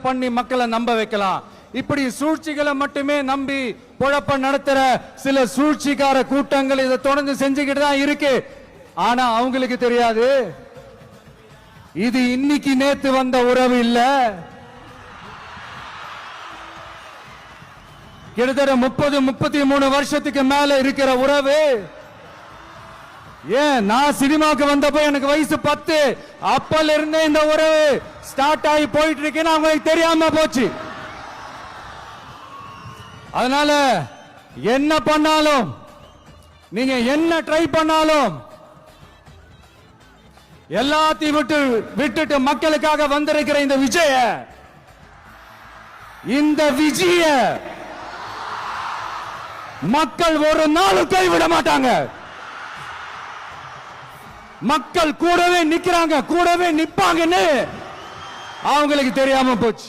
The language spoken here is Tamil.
பண்ணி மக்களை நம்ப வைக்கலாம். இப்படி சூழ்ச்சிகளை மட்டுமே நம்பி பொழப்ப நடத்துற சில சூழ்ச்சிக்கார கூட்டங்கள் இதை தொடர்ந்து செஞ்சுக்கிட்டு தான் இருக்கு. ஆனா அவங்களுக்கு தெரியாது இது இன்னைக்கு நேத்து வந்த உறவு இல்ல. கிட்டத்தட்ட 30-33 வருஷத்துக்கு மேல இருக்கிற உறவு. ஏன் நான் சினிமாவுக்கு வந்தப்போ எனக்கு வயசு 10. அப்பல இருந்தே இந்த உறவு ஸ்டார்ட் ஆகி போயிட்டு இருக்குன்னு அவங்களுக்கு தெரியாம போச்சு. அதனால என்ன பண்ணாலும் நீங்க என்ன ட்ரை பண்ணாலும் எல்லாத்தையும் விட்டுட்டு மக்களுக்காக வந்திருக்கிற இந்த விஜய மக்கள் ஒரு நாளும் கைவிட மாட்டாங்க. மக்கள் கூடவே நிக்கிறாங்க, கூடவே நிப்பாங்கன்னு அவங்களுக்கு தெரியாம போச்சு.